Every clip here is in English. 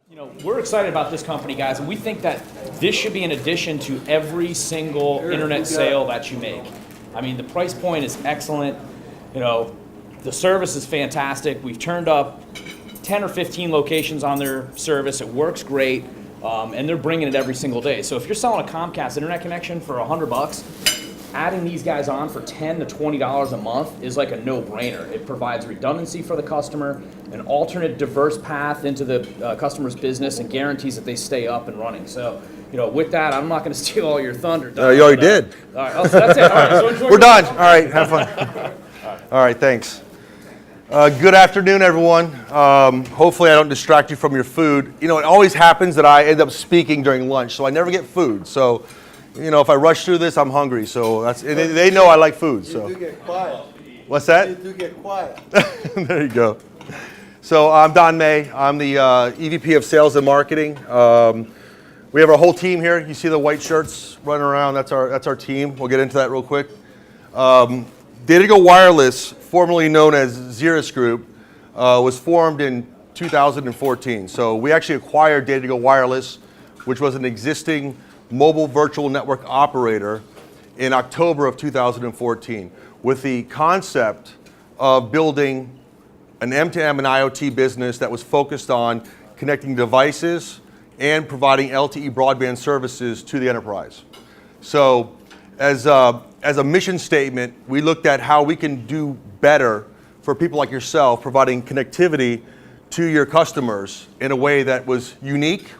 You know, we're excited about this company, guys, and we think that this should be an addition to every single internet sale that you make. I mean, the price point is excellent. You know, the service is fantastic. We've turned up 10 or 15 locations on their service. It works great, and they're bringing it every single day. So if you're selling a Comcast internet connection for $100, adding these guys on for $10 to $20 a month is like a no-brainer. It provides redundancy for the customer, an alternate diverse path into the customer's business, and guarantees that they stay up and running. So, you know, with that, I'm not going to steal all your thunder. You already did. All right, so that's it. All right, so enjoy. We're done. All right, have fun. All right, thanks. Good afternoon, everyone. Hopefully I don't distract you from your food. You know, it always happens that I end up speaking during lunch, so I never get food. So, you know, if I rush through this, I'm hungry. So that's, they know I like food. So. You do get quiet. What's that? You do get quiet. There you go. So I'm Don May. I'm the EVP of Sales and Marketing. We have our whole team here. You see the white shirts running around. That's our team. We'll get into that real quick. Data2Go Wireless, formerly known as Xeris Group, was formed in 2014. So we actually acquired Data2Go Wireless, which was an existing mobile virtual network operator, in October of 2014, with the concept of building an M2M and IoT business that was focused on connecting devices and providing LTE broadband services to the enterprise. So as a mission statement, we looked at how we can do better for people like yourself, providing connectivity to your customers in a way that was unique,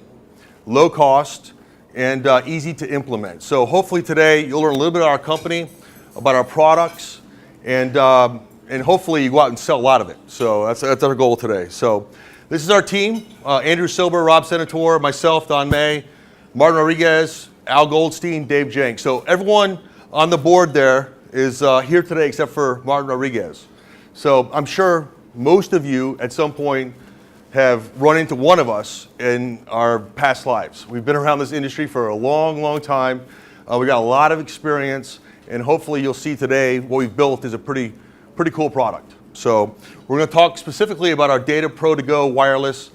low cost, and easy to implement. So hopefully today you'll learn a little bit about our company, about our products, and hopefully you go out and sell a lot of it. So that's our goal today. So this is our team: Andrew Silber, Rob Senator, myself, Don May, Martin Rodriguez, Al Goldstein, Dave Jenks. So everyone on the board there is here today except for Martin Rodriguez. So I'm sure most of you at some point have run into one of us in our past lives. We've been around this industry for a long, long time. We got a lot of experience, and hopefully you'll see today what we've built is a pretty cool product. So we're going to talk specifically about our Data2Go wireless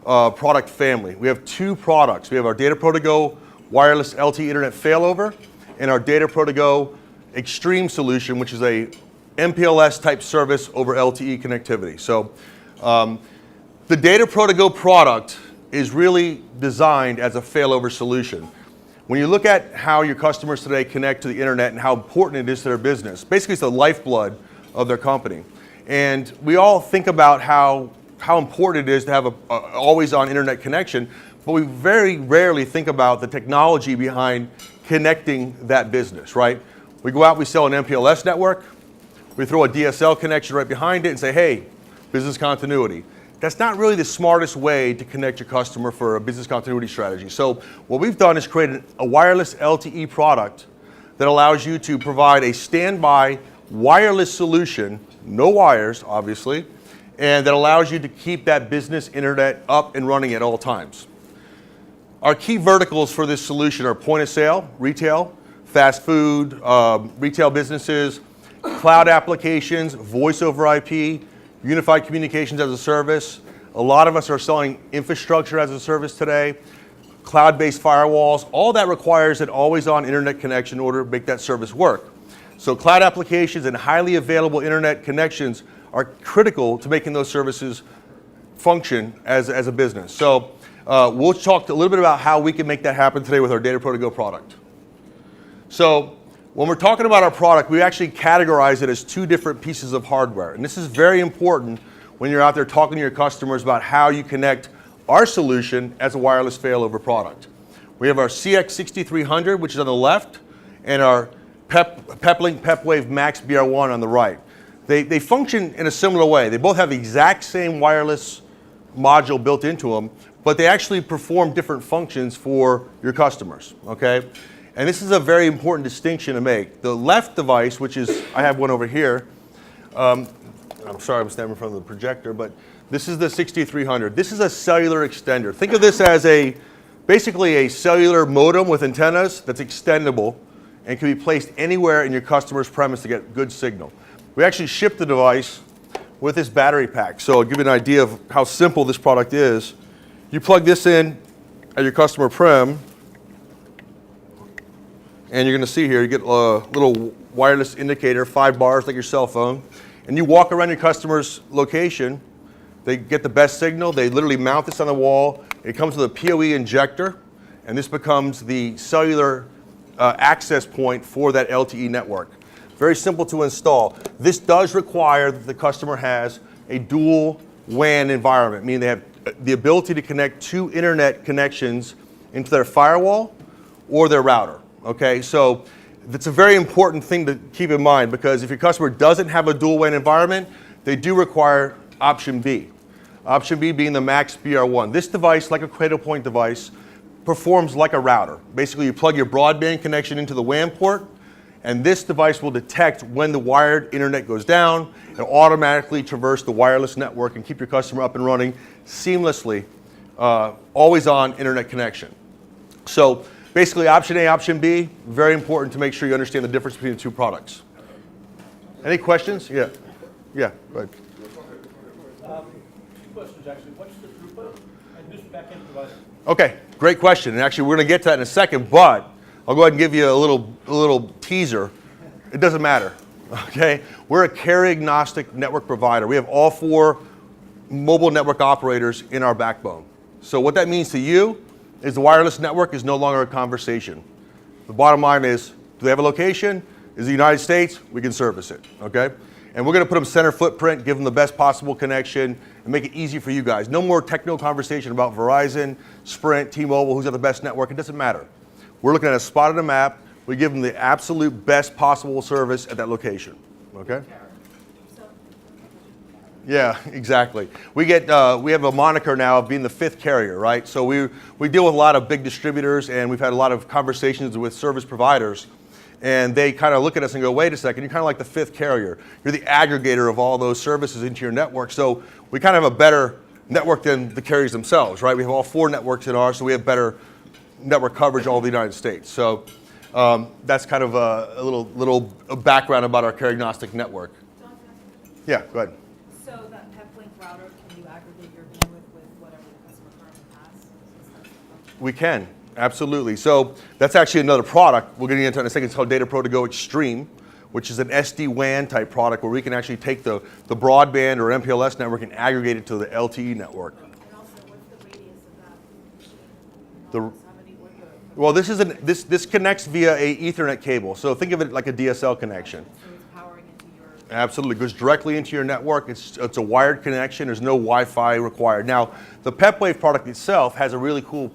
product family. We have two products. We have our Data2Go wireless LTE internet failover and our Data2Go Extreme solution, which is a MPLS type service over LTE connectivity. So the Data2Go product is really designed as a failover solution. When you look at how your customers today connect to the internet and how important it is to their business, basically it's the lifeblood of their company. And we all think about how important it is to have a always-on internet connection, but we very rarely think about the technology behind connecting that business, right? We go out, we sell an MPLS network, we throw a DSL connection right behind it and say, hey, business continuity. That's not really the smartest way to connect your customer for a business continuity strategy. So what we've done is created a wireless LTE product that allows you to provide a standby wireless solution, no wires, obviously, and that allows you to keep that business internet up and running at all times. Our key verticals for this solution are point of sale, retail, fast food, retail businesses, cloud applications, voice over IP, unified communications as a service. A lot of us are selling infrastructure as a service today, cloud-based firewalls. All that requires an always-on internet connection in order to make that service work. So cloud applications and highly available internet connections are critical to making those services function as a business. So we'll talk a little bit about how we can make that happen today with our Data2Go product. So when we're talking about our product, we actually categorize it as two different pieces of hardware. And this is very important when you're out there talking to your customers about how you connect our solution as a wireless failover product. We have our CX6300, which is on the left, and our PepLink PepWave Max BR1 on the right. They function in a similar way. They both have the exact same wireless module built into them, but they actually perform different functions for your customers, okay? And this is a very important distinction to make. The left device, which is, I have one over here. I'm sorry, I'm standing in front of the projector, but this is the 6300. This is a cellular extender. Think of this as basically a cellular modem with antennas that's extendable and can be placed anywhere in your customer's premise to get good signal. We actually ship the device with this battery pack. So I'll give you an idea of how simple this product is. You plug this in at your customer prem, and you're going to see here, you get a little wireless indicator, 5 bars like your cell phone, and you walk around your customer's location. They get the best signal. They literally mount this on the wall. It comes with a PoE injector, and this becomes the cellular access point for that LTE network. Very simple to install. This does require that the customer has a dual WAN environment, meaning they have the ability to connect 2 internet connections into their firewall or their router. Okay, so that's a very important thing to keep in mind, because if your customer doesn't have a dual WAN environment, they do require option B. Option B being the Max BR1. This device, like a Cradlepoint device, performs like a router. Basically, you plug your broadband connection into the WAN port, and this device will detect when the wired internet goes down and automatically traverse the wireless network and keep your customer up and running seamlessly, always on internet connection. So basically, option A, option B, very important to make sure you understand the difference between the 2 products. Any questions? Yeah. Yeah, go ahead. 2 questions actually. What's the throughput and who's the back-end provider? Okay, great question. And actually, we're going to get to that in a second, but I'll go ahead and give you a little teaser. It doesn't matter. Okay? We're a carrier-agnostic network provider. We have all 4 mobile network operators in our backbone. So what that means to you is the wireless network is no longer a conversation. The bottom line is, do they have a location? Is it the United States? We can service it. Okay? And we're going to put them center footprint, give them the best possible connection, and make it easy for you guys. No more technical conversation about Verizon, Sprint, T-Mobile, who's got the best network. It doesn't matter. We're looking at a spot on the map. We give them the absolute best possible service at that location. Okay? Yeah, exactly. We have a moniker now of being the 5th carrier, right? So we deal with a lot of big distributors, and we've had a lot of conversations with service providers. And they kind of look at us and go, wait a second, you're kind of like the 5th carrier. You're the aggregator of all those services into your network. So we kind of have a better network than the carriers themselves, right? We have all 4 networks in ours, so we have better network coverage all over the United States. So that's kind of a little background about our carrier-agnostic network. Yeah, go ahead. So that PepLink router, can you aggregate your bandwidth with whatever the customer currently has? We can. Absolutely. So that's actually another product we're getting into in a second. It's called Data2Go Extreme, which is an SD-WAN type product where we can actually take the broadband or MPLS network and aggregate it to the LTE network. And also, what's the radius of that? The, well, this connects via a Ethernet cable. So think of it like a DSL connection. So it's powering into your... Absolutely. It goes directly into your network. It's a wired connection. There's no Wi-Fi required. Now, the PepWave product itself has a really cool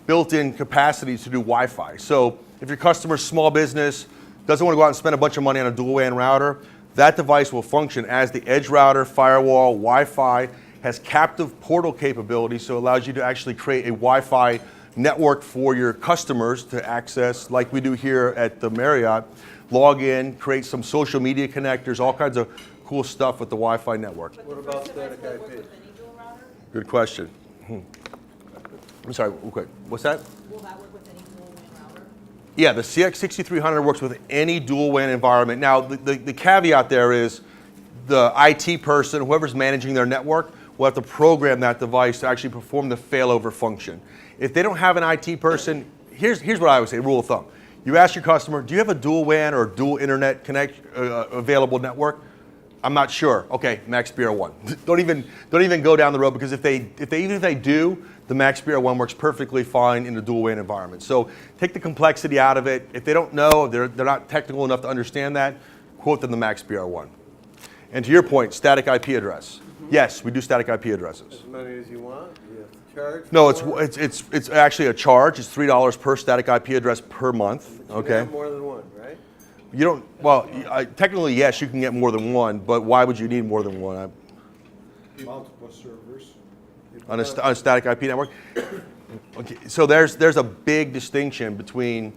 built-in capacity to do Wi-Fi. So if your customer's small business, doesn't want to go out and spend a bunch of money on a dual WAN router, that device will function as the edge router, firewall, Wi-Fi, has captive portal capability, so it allows you to actually create a Wi-Fi network for your customers to access, like we do here at the Marriott, log in, create some social media connectors, all kinds of cool stuff with the Wi-Fi network. What about static IP? Good question. I'm sorry, real quick. What's that? Will that work with any dual WAN router? Yeah, the CX6300 works with any dual WAN environment. Now, the caveat there is the IT person, whoever's managing their network, will have to program that device to actually perform the failover function. If they don't have an IT person, here's what I would say, rule of thumb. You ask your customer, do you have a dual WAN or dual internet available network? I'm not sure. Okay, Max BR1. don't even go down the road, because even if they do, the Max BR1 works perfectly fine in a dual WAN environment. So take the complexity out of it. If they don't know, they're not technical enough to understand that, quote them the Max BR1. And to your point, static IP address. Yes, we do static IP addresses. As many as you want? You have to charge? No, it's actually a charge. It's $3 per static IP address per month. But you can have more than one, right? You don't. Well, technically, yes, you can get more than one, but why would you need more than one? Multiple servers. On a static IP network? Okay, so there's a big distinction between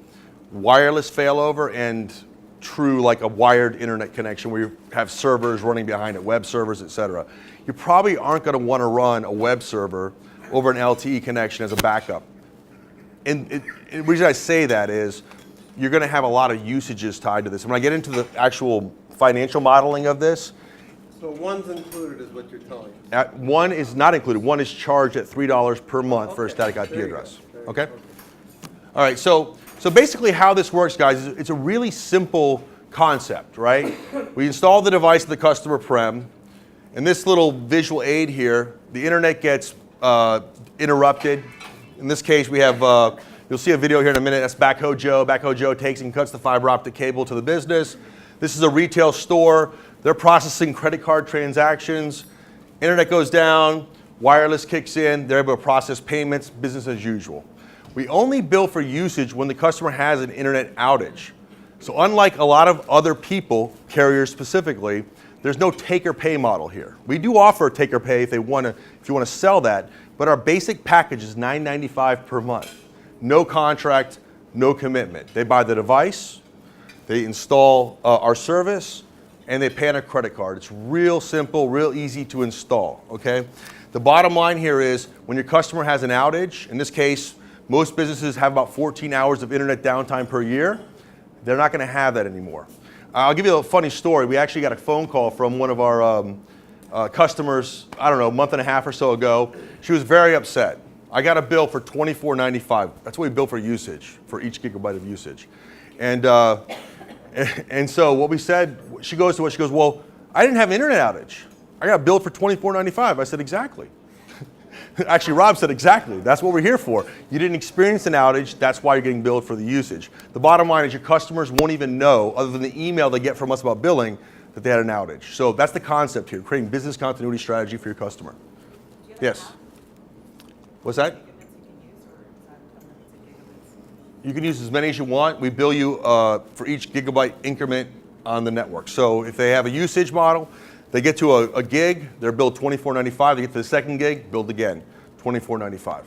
wireless failover and true, like a wired internet connection where you have servers running behind it, web servers, et cetera. You probably aren't going to want to run a web server over an LTE connection as a backup. And the reason I say that is you're going to have a lot of usages tied to this. When I get into the actual financial modeling of this, So one's included is what you're telling us. One is not included. One is charged at $3 per month for a static IP There you address. go. Okay? All right, so basically how this works, guys, is it's a really simple concept, right? We install the device at the customer prem, and this little visual aid here, the internet gets interrupted. In this case, we have, you'll see a video here in a minute, that's Backhoe Joe. Backhoe Joe takes and cuts the fiber optic cable to the business. This is a retail store. They're processing credit card transactions. Internet goes down, wireless kicks in, they're able to process payments, business as usual. We only bill for usage when the customer has an internet outage. So unlike a lot of other people, carriers specifically, there's no take or pay model here. We do offer a take or pay if you want to sell that, but our basic package is $9.95 per month. No contract, no commitment. They buy the device, they install our service, and they pay on a credit card. It's real simple, real easy to install, okay? The bottom line here is when your customer has an outage, in this case, most businesses have about 14 hours of internet downtime per year. They're not gonna have that anymore. I'll give you a funny story. We actually got a phone call from one of our customers, I don't know, a month and a half or so ago. She was very upset. I got a bill for $24.95. That's what we bill for usage, for each gigabyte of usage. And so what we said, she goes, well, I didn't have an internet outage. I got billed for $24.95. I said, exactly. Actually, Rob said exactly. That's what we're here for. You didn't experience an outage. That's why you're getting billed for the usage. The bottom line is your customers won't even know, other than the email they get from us about billing, that they had an outage. So that's the concept here, creating business continuity strategy for your customer. Yes. What's that? You can use as many as you want. We bill you for each gigabyte increment on the network. So if they have a usage model, they get to a gig, they're billed $24.95. They get to the second gig, billed again, $24.95.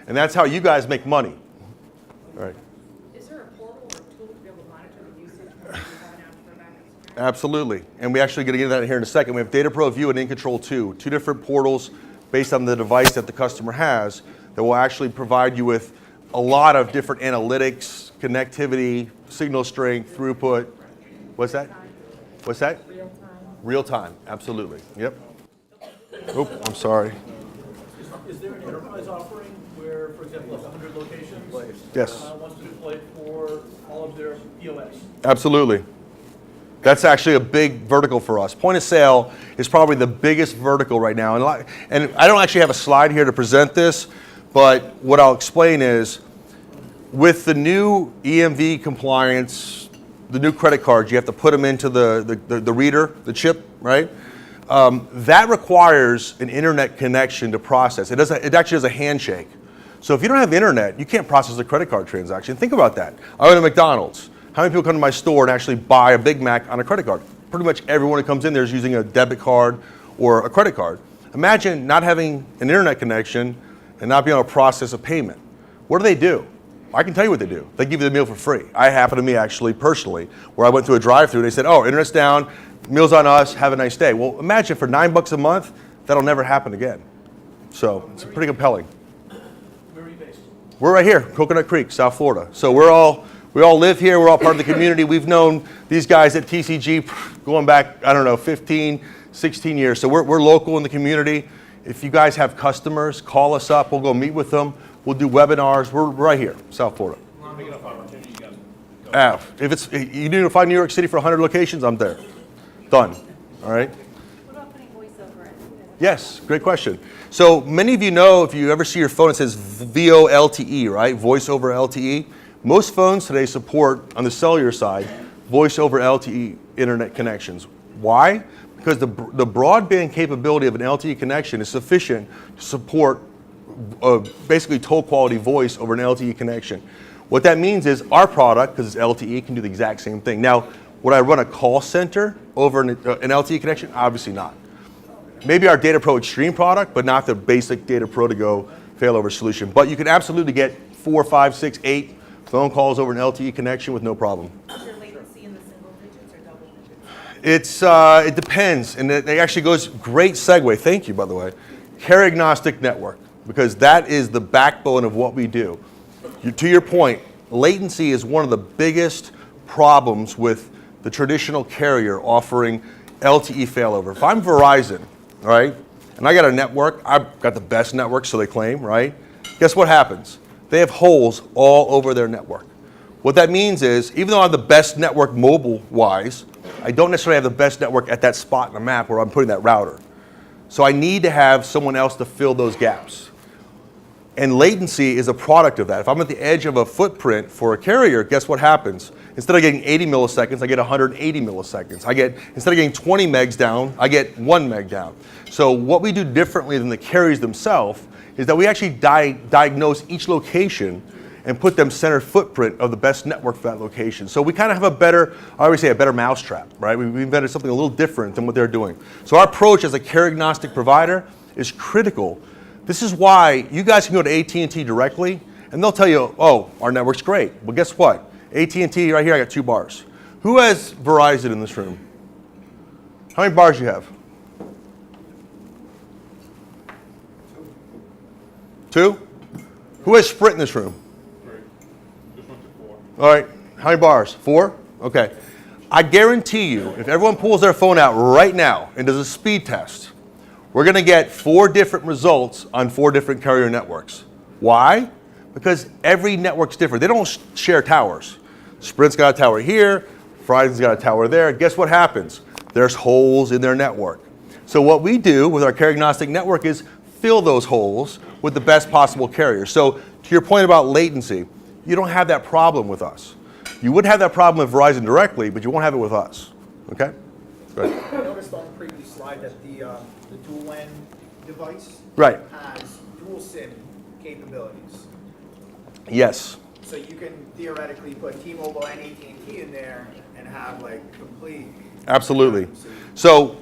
And that's how you guys make money. All right. Is there a portal or tool to be able to monitor the usage when you have an outage for backup? Absolutely. And we actually going to get into that here in a second. We have Data Pro View and In Control 2, two different portals based on the device that the customer has that will actually provide you with a lot of different analytics, connectivity, signal strength, throughput. What's that? What's that? Real time. Real time, absolutely. Yep. Oh, I'm sorry. Is there an enterprise offering where, for example, like 100 locations? Yes. Wants to deploy for all of their POS? Absolutely. That's actually a big vertical for us. Point of sale is probably the biggest vertical right now. And I don't actually have a slide here to present this, but what I'll explain is with the new EMV compliance, the new credit cards, you have to put them into the reader, the chip, right? That requires an internet connection to process. It actually does a handshake. So if you don't have internet, you can't process a credit card transaction. Think about that. I go to McDonald's. How many people come to my store and actually buy a Big Mac on a credit card? Pretty much everyone who comes in there is using a debit card or a credit card. Imagine not having an internet connection and not being able to process a payment. What do? I can tell you what they do. They give you the meal for free. I happened to me actually personally, where I went through a drive-thru and they said, oh, internet's down, meals on us, have a nice day. Well, imagine for $9 a month, that'll never happen again. So it's pretty compelling. Where are you based? We're right here, Coconut Creek, South Florida. So we all live here, we're all part of the community. We've known these guys at TCG going back, I don't know, 15, 16 years. So we're local in the community. If you guys have customers, call us up, we'll go meet with them. We'll do webinars. We're right here, South Florida. Big enough opportunity, you guys. If you need to find New York City for 100 locations, I'm there. Done. All right? What about putting voice over it? Yes, great question. So many of you know, if you ever see your phone, it says VoLTE, right? Voice over LTE. Most phones today support, on the cellular side, voice over LTE internet connections. Why? Because the broadband capability of an LTE connection is sufficient to support basically toll quality voice over an LTE connection. What that means is our product, because it's LTE, can do the exact same thing. Now, would I run a call center over an LTE connection? Obviously not. Maybe our Data Pro Extreme product, but not the basic Data Pro2Go failover solution. But you can absolutely get 4, 5, 6, 8 phone calls over an LTE connection with no problem. Is your latency in the single digits or double digits? It depends, and it actually goes, great segue, thank you by the way, carrier agnostic network, because that is the backbone of what we do. To your point, latency is one of the biggest problems with the traditional carrier offering LTE failover. If I'm Verizon, right, and I got a network, I've got the best network, so they claim, right? Guess what happens? They have holes all over their network. What that means is, even though I have the best network mobile-wise, I don't necessarily have the best network at that spot in the map where I'm putting that router. So I need to have someone else to fill those gaps. And latency is a product of that. If I'm at the edge of a footprint for a carrier, guess what happens? Instead of getting 80 milliseconds, I get 180 milliseconds. Instead of getting 20 megs down, I get 1 meg down. So what we do differently than the carriers themselves is that we actually diagnose each location and put them center footprint of the best network for that location. So we kind of have a better, I always say a better mousetrap, right? We invented something a little different than what they're doing. So our approach as a carrier agnostic provider is critical. This is why you guys can go to AT&T directly and they'll tell you, oh, our network's great. Well, guess what? AT&T, right here, I got 2 bars. Who has Verizon in this room? How many bars do you have? 2? Who has Sprint in this room? All right, how many bars? 4? Okay. I guarantee you, if everyone pulls their phone out right now and does a speed test, we're going to get 4 different results on 4 different carrier networks. Why? Because every network's different. They don't share towers. Sprint's got a tower here, Verizon's got a tower there. Guess what happens? There's holes in their network. So what we do with our carrier agnostic network is fill those holes with the best possible carrier. So to your point about latency, you don't have that problem with us. You would have that problem with Verizon directly, but you won't have it with us. Okay? Go ahead. I noticed on the previous slide that the dual LAN device Right. has dual SIM capabilities. Yes. So you can theoretically put T-Mobile and AT&T in there and have like complete. Absolutely. So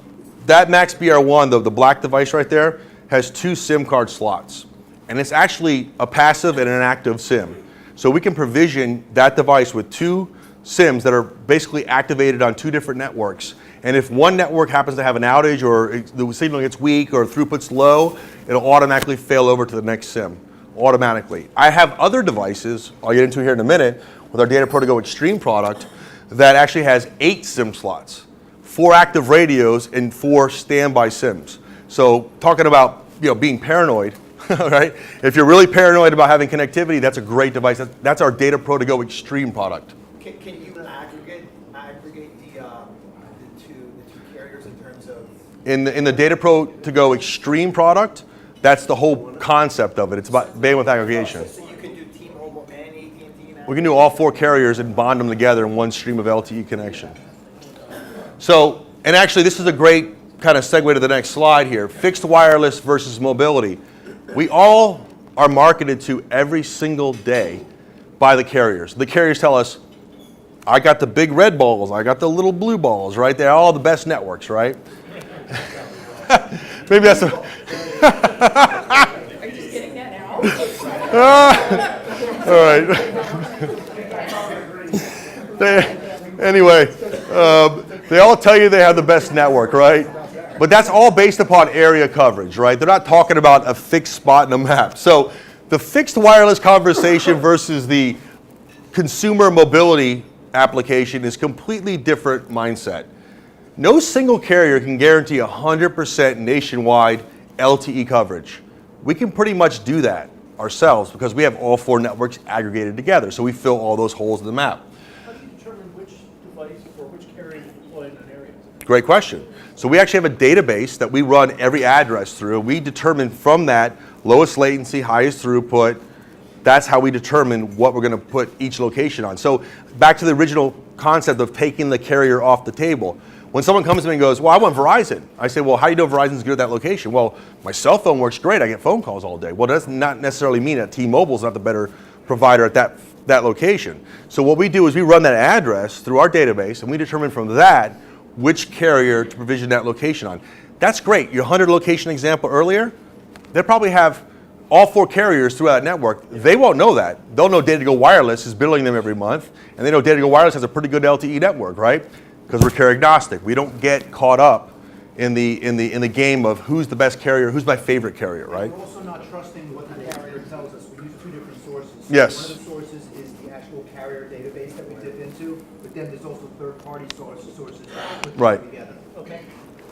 that Max BR1, the black device right there, has 2 SIM card slots. And it's actually a passive and an active SIM. So we can provision that device with 2 SIMs that are basically activated on 2 different networks. And if one network happens to have an outage or the signal gets weak or throughput's low, it'll automatically fail over to the next SIM, automatically. I have other devices, I'll get into here in a minute, with our Data2Go Extreme product that actually has 8 SIM slots, 4 active radios and 4 standby SIMs. So talking about being paranoid, right? If you're really paranoid about having connectivity, that's a great device. That's our Data2Go Extreme product. Can you aggregate the two carriers in terms of? In the Data2Go Extreme product, that's the whole concept of it. It's about bandwidth aggregation. So you can do T-Mobile and AT&T now? We can do all 4 carriers and bond them together in one stream of LTE connection. So, and actually this is a great kind of segue to the next slide here. Fixed wireless versus mobility. We all are marketed to every single day by the carriers. The carriers tell us, I got the big red balls, I got the little blue balls, right? They're all the best networks, right? Maybe that's a... Are you just getting that now? All right. Anyway, they all tell you they have the best network, right? But that's all based upon area coverage, right? They're not talking about a fixed spot in a map. So the fixed wireless conversation versus the consumer mobility application is completely different mindset. No single carrier can guarantee 100% nationwide LTE coverage. We can pretty much do that ourselves because we have all 4 networks aggregated together. So we fill all those holes in the map. How do you determine which device or which carrier to deploy in an area? Great question. So we actually have a database that we run every address through. We determine from that lowest latency, highest throughput. That's how we determine what we're going to put each location on. So back to the original concept of taking the carrier off the table. When someone comes to me and goes, well, I want Verizon. I say, well, how do you know Verizon's good at that location? Well, my cell phone works great. I get phone calls all day. Well, that does not necessarily mean that T-Mobile's not the better provider at that location. So what we do is we run that address through our database, and we determine from that which carrier to provision that location on. That's great. Your 100 location example earlier, they'll probably have all 4 carriers throughout that network. They won't know that. They'll know Data2Go Wireless is billing them every month, and they know Data2Go Wireless has a pretty good LTE network, right? Because we're carrier agnostic. We don't get caught up in the game of who's the best carrier, who's my favorite carrier, right? We're also not trusting what the carrier tells us. We use 2 different sources. Yes. One of the sources is the actual carrier database that we dip into, but then there's also third-party sources that we put Right. together. Okay.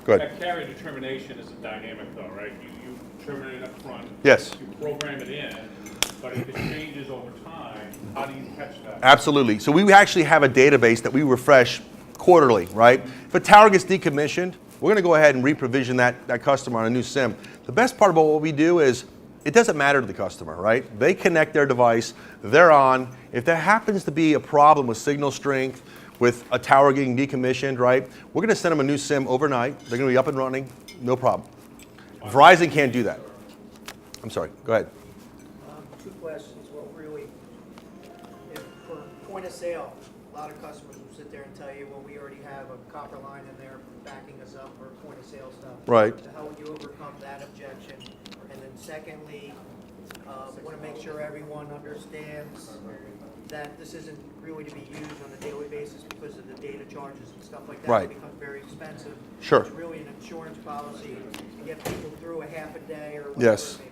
Go ahead. That carrier determination is a dynamic though, right? You determine it up front. Yes. You program it in, but if it changes over time, how do you catch that? Absolutely. So we actually have a database that we refresh quarterly, right? If a tower gets decommissioned, we're going to go ahead and reprovision that customer on a new SIM. The best part about what we do is it doesn't matter to the customer, right? They connect their device, they're on. If there happens to be a problem with signal strength, with a tower getting decommissioned, right? We're going to send them a new SIM overnight. They're going to be up and running, no problem. Verizon can't do that. I'm sorry, go ahead. Two questions. What really, if for point of sale, a lot of customers will sit there and tell you, well, we already have a copper line in there backing us up for point of sale stuff. Right. So how would you overcome that objection? And then secondly, want to make sure everyone understands that this isn't really to be used on a daily basis because of the data charges and stuff like that. Right. It becomes very expensive. Sure. It's really an insurance policy to get people through a half a day or whatever Yes. it may be.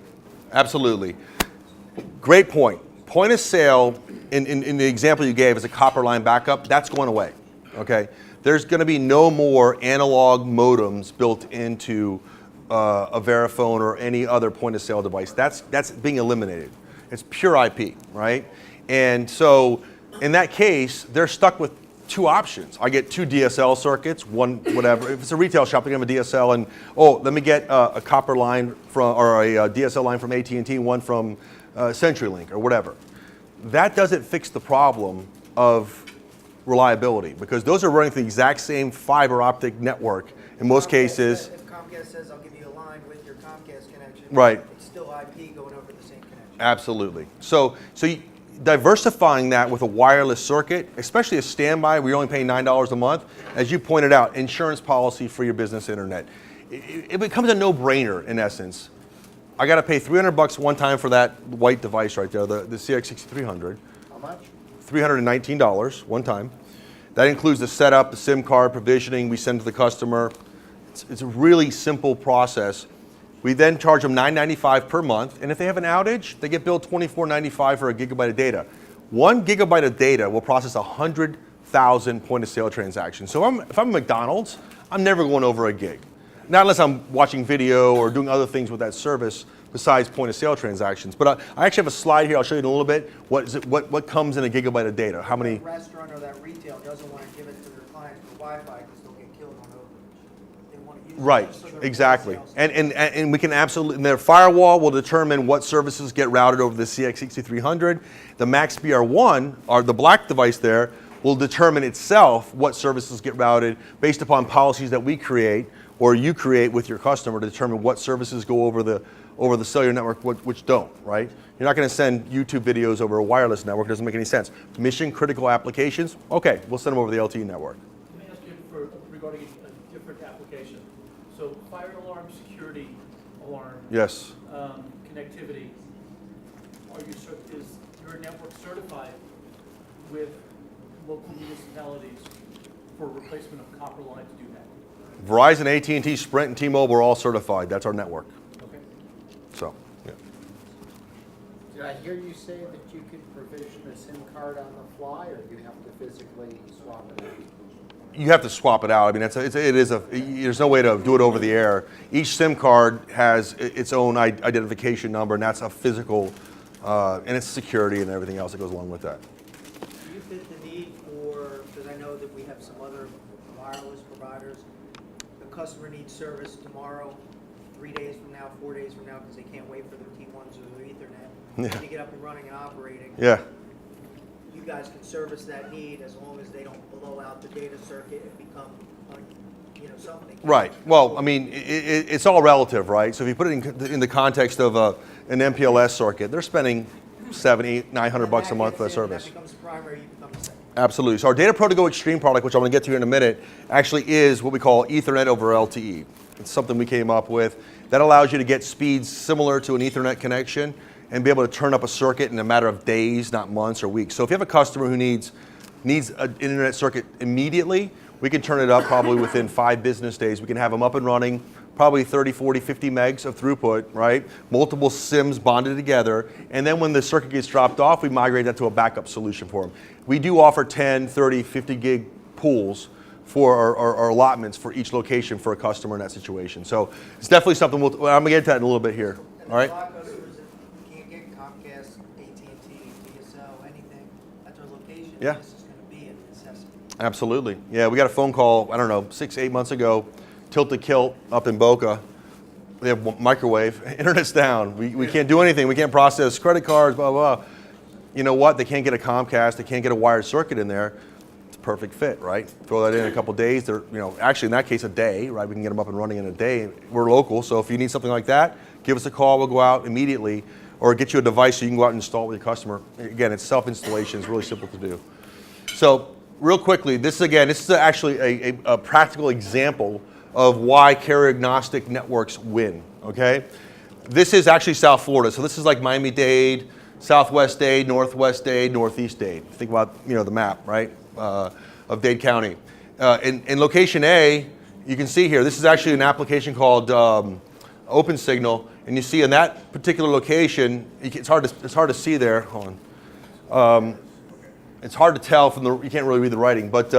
Absolutely. Great point. Point of sale, in the example you gave, is a copper line backup. That's going away. Okay. There's going to be no more analog modems built into a Verifone or any other point of sale device. That's being eliminated. It's pure IP, right? And so in that case, they're stuck with two options. I get two DSL circuits, one whatever. If it's a retail shop, they have a DSL, and let me get a copper line from or a DSL line from AT&T, one from CenturyLink or whatever. That doesn't fix the problem of reliability because those are running through the exact same fiber optic network in most cases. If Comcast says, I'll give you a line with your Comcast connection, Right. it's still IP going over the same connection. Absolutely. So diversifying that with a wireless circuit, especially a standby, where you're only paying $9 a month, as you pointed out, insurance policy for your business internet. It becomes a no-brainer in essence. I got to pay $300 one time for that white device right there, the CX6300. How much? $319 one time. That includes the setup, the SIM card provisioning we send to the customer. It's a really simple process. We then charge them $9.95 per month, and if they have an outage, they get billed $24.95 for a gigabyte of data. 1 gigabyte of data will process 100,000 point-of-sale transactions. So if I'm McDonald's, I'm never going over a gig. Not unless I'm watching video or doing other things with that service besides point-of-sale transactions. But I actually have a slide here. I'll show you in a little bit. What comes in a gigabyte of data? How many? That restaurant or that retail doesn't want to give it to their clients for Wi-Fi because they'll get killed on overage. They want to use Right, it just so their exactly. sales- And we can absolutely, their firewall will determine what services get routed over the CX6300. The Max BR1, or the black device there, will determine itself what services get routed based upon policies that we create or you create with your customer to determine what services go over the cellular network, which don't, right? You're not going to send YouTube videos over a wireless network. It doesn't make any sense. Mission critical applications, okay, we'll send them over the LTE network. Let me ask you regarding a different application. So fire alarm, security alarm, Yes. connectivity. Is your network certified with local municipalities for replacement of copper line to do that? Verizon, AT&T, Sprint, and T-Mobile are all certified. That's our network. Okay. So, yeah. Did I hear you say that you could provision a SIM card on the fly, or you have to physically swap it out? You have to swap it out. I mean, there's no way to do it over the air. Each SIM card has its own identification number, and that's a physical, and it's security and everything else that goes along with that. Do you fit the need for, because I know that we have some other wireless providers, the customer needs service tomorrow, 3 days from now, 4 days from now, because they can't wait for their T1s or their Ethernet Yeah. to get up and running and operating. Yeah. You guys can service that need as long as they don't blow out the data circuit and become, something. Right. Well, I mean, it's all relative, right? So if you put it in the context of an MPLS circuit, they're spending $700, $900 a month for that service. That becomes primary, you become the second. Absolutely. So our Data2Go Extreme product, which I'm going to get to here in a minute, actually is what we call Ethernet over LTE. It's something we came up with that allows you to get speeds similar to an Ethernet connection and be able to turn up a circuit in a matter of days, not months or weeks. So if you have a customer who needs an internet circuit immediately, we can turn it up probably within 5 business days. We can have them up and running, probably 30, 40, 50 megs of throughput, right? Multiple SIMs bonded together. And then when the circuit gets dropped off, we migrate that to a backup solution for them. We do offer 10, 30, 50 gig pools for our allotments for each location for a customer in that situation. So it's definitely something I'm going to get to that in a little bit here. And All right. a lot of customers that can't get Comcast, AT&T, DSL, anything at their location, Yeah. this is gonna be a necessity. Absolutely. Yeah, we got a phone call, I don't know, 6-8 months ago, Tilt to Kilt up in Boca. They have microwave, internet's down. We can't do anything. We can't process credit cards, blah, blah. You know what? They can't get a Comcast. They can't get a wired circuit in there. It's a perfect fit, right? Throw that in a couple days. They're, actually in that case, a day, right? We can get them up and running in a day. We're local, so if you need something like that, give us a call. We'll go out immediately or get you a device so you can go out and install it with your customer. Again, it's self-installation. It's really simple to do. So real quickly, this is actually a practical example of why carrier-agnostic networks win, okay? This is actually South Florida. So this is like Miami-Dade, Southwest-Dade, Northwest-Dade, Northeast-Dade. Think about, the map, right, of Dade County. In location A, you can see here, this is actually an application called OpenSignal, and you see in that particular location, it's hard to see there, hold on. It's hard to tell from you can't really read the writing, but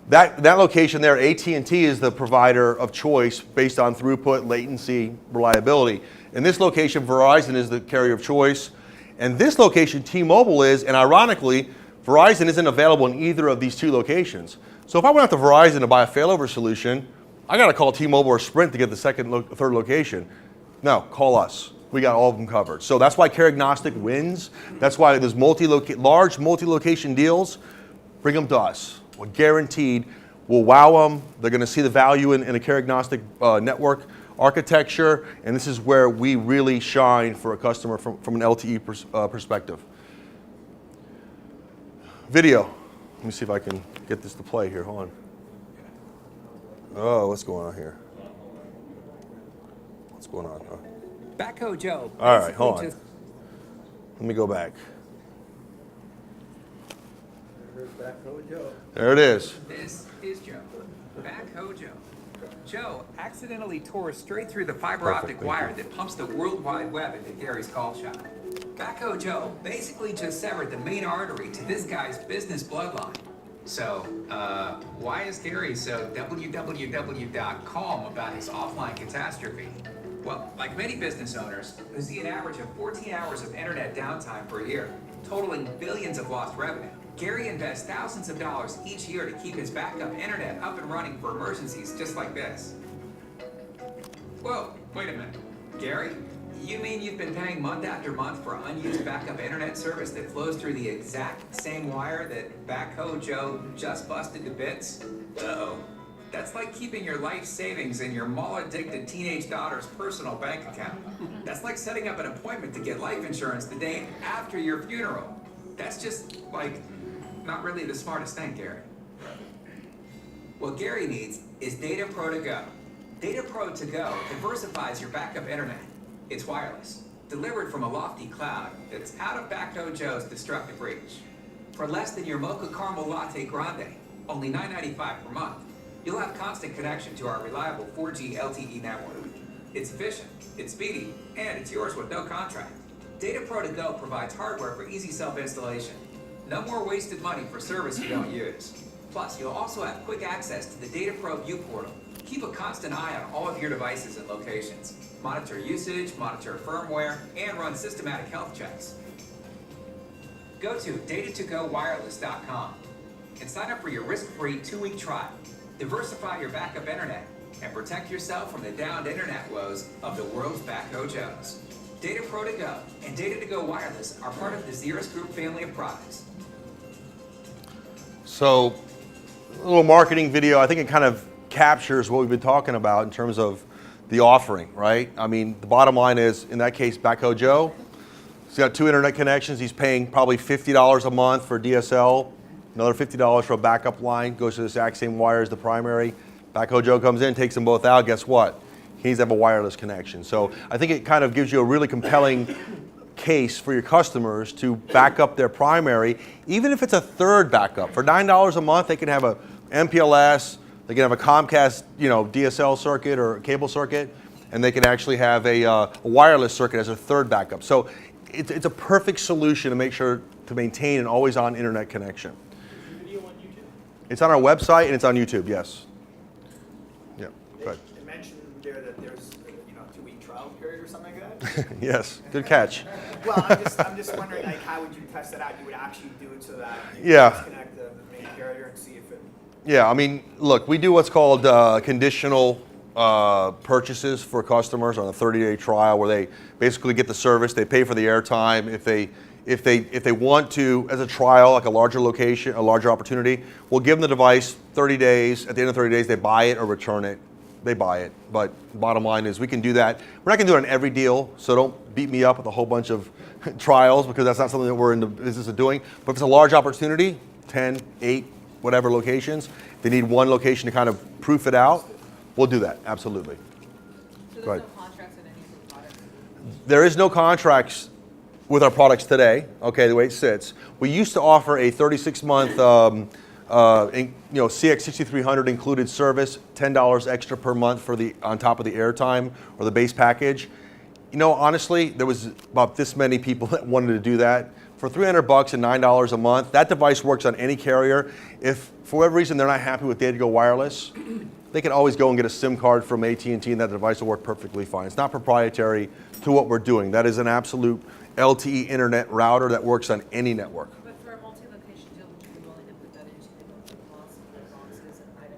that location there, AT&T is the provider of choice based on throughput, latency, reliability. In this location, Verizon is the carrier of choice. And this location, T-Mobile is, and ironically, Verizon isn't available in either of these two locations. So if I went out to Verizon to buy a failover solution, I got to call T-Mobile or Sprint to get the third location. No, call us. We got all of them covered. So that's why carrier agnostic wins. That's why there's large multi-location deals. Bring them to us. We're guaranteed we'll wow them. They're going to see the value in a carrier agnostic network architecture, and this is where we really shine for a customer from an LTE perspective. Video. Let me see if I can get this to play here. Hold on. Oh, what's going on here? What's going on? Backhoe Joe. All right, hold on. Let me go back. Here's Backhoe Joe. There it is. This is Joe. Backhoe Joe. Joe accidentally tore straight through the fiber optic wire that pumps the World Wide Web into Gary's call shop. Backhoe Joe basically just severed the main artery to this guy's business bloodline. So, why is Gary so www.calm about his offline catastrophe? Well, like many business owners who see an average of 14 hours of internet downtime per year, totaling billions of lost revenue, Gary invests thousands of dollars each year to keep his backup internet up and running for emergencies just like this. Whoa, wait a minute. Gary, you mean you've been paying month after month for unused backup internet service that flows through the exact same wire that Backhoe Joe just busted to bits? Uh-oh. That's like keeping your life savings in your mall-addicted teenage daughter's personal bank account. That's like setting up an appointment to get life insurance the day after your funeral. That's just, not really the smartest thing, Gary. What Gary needs is Data2Go. Data2Go diversifies your backup internet. It's wireless, delivered from a lofty cloud that's out of Backhoe Joe's destructive reach. For less than your Mocha Caramel Latte Grande, only $9.95 per month, you'll have constant connection to our reliable 4G LTE network. It's efficient, it's speedy, and it's yours with no contract. Data2Go provides hardware for easy self-installation. No more wasted money for service you don't use. Plus, you'll also have quick access to the DataPro View portal. Keep a constant eye on all of your devices and locations. Monitor usage, monitor firmware, and run systematic health checks. Go to Data2GoWireless.com and sign up for your risk-free 2-week trial. Diversify your backup internet and protect yourself from the downed internet woes of the world's Backhoe Joes. Data2Go and Data2Go Wireless are part of the Xeris Group family of products. So, a little marketing video. I think it kind of captures what we've been talking about in terms of the offering, right? I mean, the bottom line is, in that case, Backhoe Joe, he's got 2 internet connections. He's paying probably $50 a month for DSL, another $50 for a backup line, goes to the exact same wire as the primary. Backhoe Joe comes in, takes them both out. Guess what? He needs to have a wireless connection. So I think it kind of gives you a really compelling case for your customers to back up their primary, even if it's a third backup. For $9 a month, they can have a MPLS, they can have a Comcast, DSL circuit or cable circuit, and they can actually have a wireless circuit as a third backup. So it's a perfect solution to make sure to maintain an always-on internet connection. Video on YouTube? It's on our website and it's on YouTube, yes. Yeah, go ahead. It mentioned there that there's, a 2-week trial period or something like that. Yes, good catch. Well, I'm just wondering, like, how would you test it out? You would actually do it so that you Yeah. disconnect the main carrier and see if it. Yeah, I mean, look, we do what's called conditional purchases for customers on a 30-day trial where they basically get the service, they pay for the airtime. If they want to, as a trial, like a larger location, a larger opportunity, we'll give them the device 30 days. At the end of 30 days, they buy it or return it. They buy it. But bottom line is we can do that. We're not going to do it on every deal, so don't beat me up with a whole bunch of trials because that's not something that we're in the business of doing. But if it's a large opportunity, 10, 8, whatever locations, they need one location to kind of proof it out, we'll do that, absolutely. So Go there's ahead. no contracts in any of the products? There is no contracts with our products today, okay, the way it sits. We used to offer a 36-month CX6300 included service, $10 extra per month on top of the airtime or the base package. Honestly, there was about this many people that wanted to do that. For $300 and $9 a month, that device works on any carrier. If for whatever reason they're not happy with Data2Go wireless, they can always go and get a SIM card from AT&T and that device will work perfectly fine. It's not proprietary to what we're doing. That is an absolute LTE internet router that works on any network. But for a multi-location deal, would you be willing to put that into the monthly cost of the boxes and item?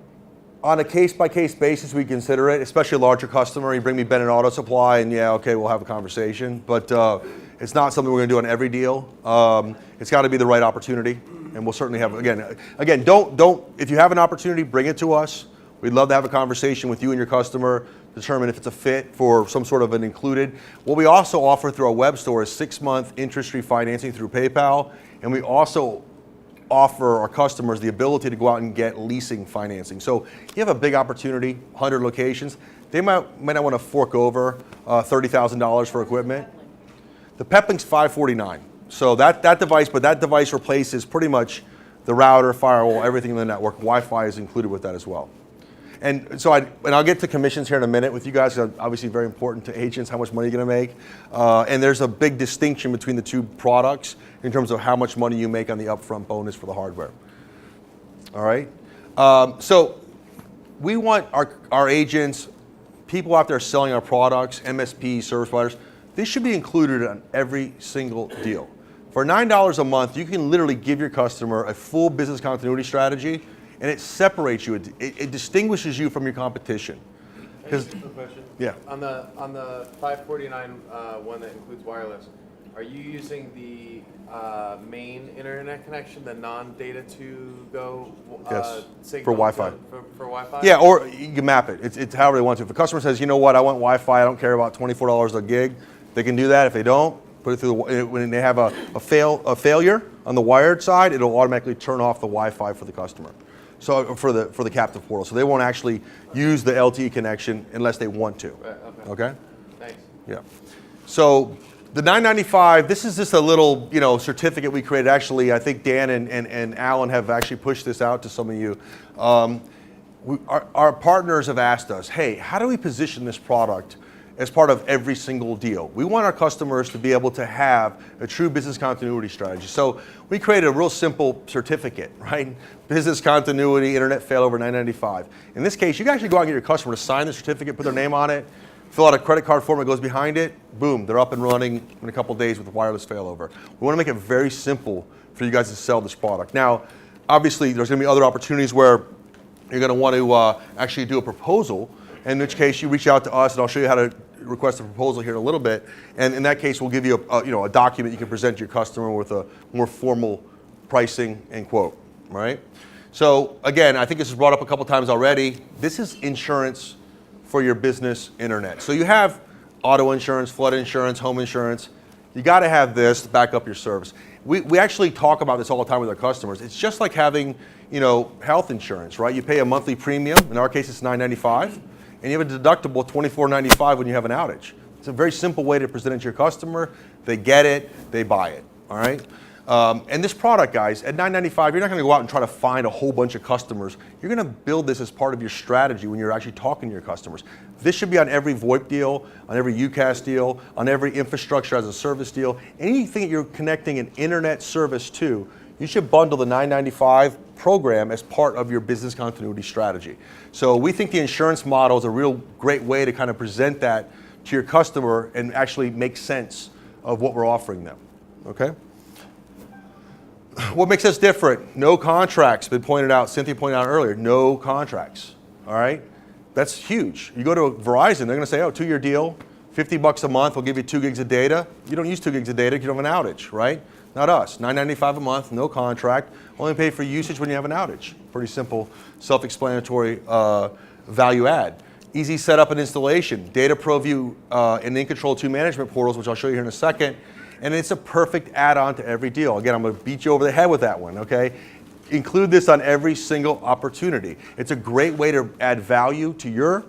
On a case-by-case basis, we consider it, especially a larger customer. You bring me Bennett Auto Supply, and yeah, okay, we'll have a conversation. But it's not something we're going to do on every deal. It's got to be the right opportunity, and we'll certainly have. Again, don't. If you have an opportunity, bring it to us. We'd love to have a conversation with you and your customer, determine if it's a fit for some sort of an included. What we also offer through our web store is 6-month interest-free financing through PayPal, and we also offer our customers the ability to go out and get leasing financing. So you have a big opportunity, 100 locations. They might not want to fork over $30,000 for equipment. The Peplink's $549. So that device replaces pretty much the router, firewall, everything in the network. Wi-Fi is included with that as well. And so I'll get to commissions here in a minute with you guys. Obviously very important to agents, how much money you're going to make. And there's a big distinction between the two products in terms of how much money you make on the upfront bonus for the hardware. All right? So we want our agents, people out there selling our products, MSPs, service providers, this should be included on every single deal. For $9 a month, you can literally give your customer a full business continuity strategy, and it separates you. It distinguishes you from your competition. Quick question. Yeah. On the 549 one that includes wireless, are you using the main internet connection, the non-Data2Go signal for Wi-Fi. For Wi-Fi? Yeah, or you can map it. It's however they want to. If a customer says, you know what, I want Wi-Fi, I don't care about $24 a gig, they can do that. If they don't, put it through when they have a failure on the wired side, it'll automatically turn off the Wi-Fi for the customer. So for the captive portal, so they won't actually use the LTE connection unless they want to. Right, Okay. Thanks. Yeah. So the $9.95. This is just a little certificate we created. Actually, I think Dan and Alan have actually pushed this out to some of you. Our partners have asked us, hey, how do we position this product as part of every single deal? We want our customers to be able to have a true business continuity strategy. So we created a real simple certificate, right? Business continuity, internet failover, $9.95. In this case, you can actually go out and get your customer to sign the certificate, put their name on it, fill out a credit card form that goes behind it, boom, they're up and running in a couple of days with wireless failover. We want to make it very simple for you guys to sell this product. Now, obviously, there's going to be other opportunities where you're going to want to actually do a proposal, in which case you reach out to us, and I'll show you how to request a proposal here in a little bit. And in that case, we'll give you a document you can present to your customer with a more formal pricing and quote, right? So again, I think this was brought up a couple times already. This is insurance for your business internet. So you have auto insurance, flood insurance, home insurance. You got to have this to back up your service. We actually talk about this all the time with our customers. It's just like having health insurance, right? You pay a monthly premium. In our case, it's $9.95. And you have a deductible of $24.95 when you have an outage. It's a very simple way to present it to your customer. They get it, they buy it, all right? And this product, guys, at $9.95, you're not gonna go out and try to find a whole bunch of customers. You're gonna build this as part of your strategy when you're actually talking to your customers. This should be on every VoIP deal, on every UCaaS deal, on every infrastructure as a service deal. Anything that you're connecting an internet service to, you should bundle the $9.95 program as part of your business continuity strategy. So we think the insurance model is a real great way to kind of present that to your customer and actually make sense of what we're offering them, okay? What makes us different? No contracts, been pointed out, Cynthia pointed out earlier, no contracts, all right? That's huge. You go to Verizon, they're gonna say, oh, 2-year deal, $50 a month, we'll give you 2 gigs of data. You don't use 2 gigs of data if you don't have an outage, right? Not us, $9.95 a month, no contract, only pay for usage when you have an outage. Pretty simple, self-explanatory value add. Easy setup and installation, Data ProView and InControl 2 management portals, which I'll show you here in a second, and it's a perfect add-on to every deal. Again, I'm gonna beat you over the head with that one, okay? Include this on every single opportunity. It's a great way to add value to you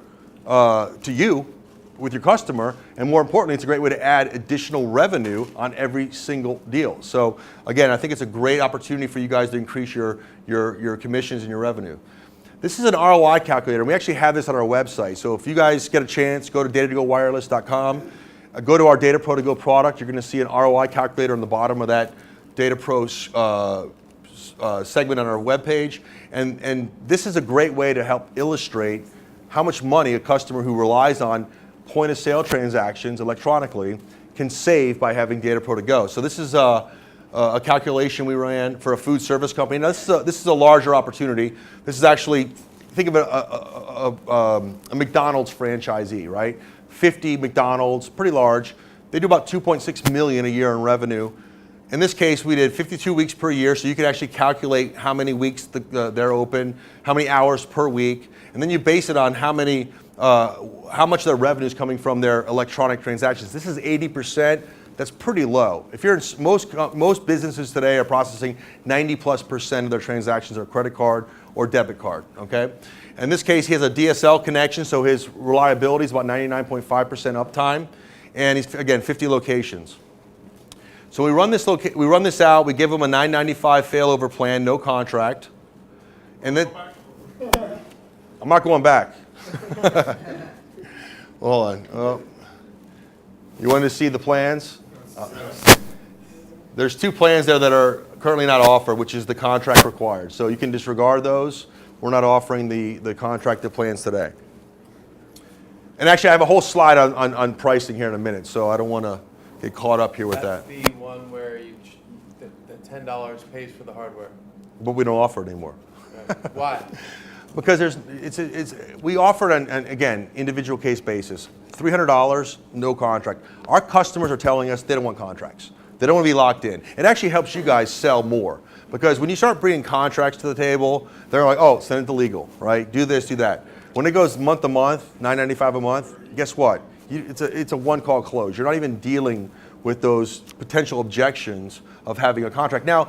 with your customer, and more importantly, it's a great way to add additional revenue on every single deal. So again, I think it's a great opportunity for you guys to increase your commissions and your revenue. This is an ROI calculator. We actually have this on our website. So if you guys get a chance, go to data2gowireless.com, go to our Data2Go product. You're going to see an ROI calculator on the bottom of that Data Pro segment on our webpage. And this is a great way to help illustrate how much money a customer who relies on point of sale transactions electronically can save by having Data2Go. So this is a calculation we ran for a food service company. Now this is a larger opportunity. This is actually, think of a McDonald's franchisee, right? 50 McDonald's, pretty large. They do about 2.6 million a year in revenue. In this case, we did 52 weeks per year, so you could actually calculate how many weeks they're open, how many hours per week, and then you base it on how much their revenue is coming from their electronic transactions. This is 80%. That's pretty low. If you're in most businesses today are processing 90+% of their transactions are credit card or debit card. Okay. In this case, he has a DSL connection, so his reliability is about 99.5% uptime, and he's again 50 locations. So we run this out. We give him a $9.95 failover plan, no contract, and then I'm not going back. Hold on. Oh. You wanted to see the plans? There's 2 plans there that are currently not offered, which is the contract required. So you can disregard those. We're not offering the contracted plans today. And actually, I have a whole slide on pricing here in a minute, so I don't want to get caught up here with that. That's the one where the $10 pays for the hardware. But we don't offer it anymore. Right. Why? Because we offer it on, again, individual case basis. $300, no contract. Our customers are telling us they don't want contracts. They don't want to be locked in. It actually helps you guys sell more. Because when you start bringing contracts to the table, they're like, oh, send it to legal, right? Do this, do that. When it goes month to month, $9.95 a month, guess what? It's a one-call close. You're not even dealing with those potential objections of having a contract. Now,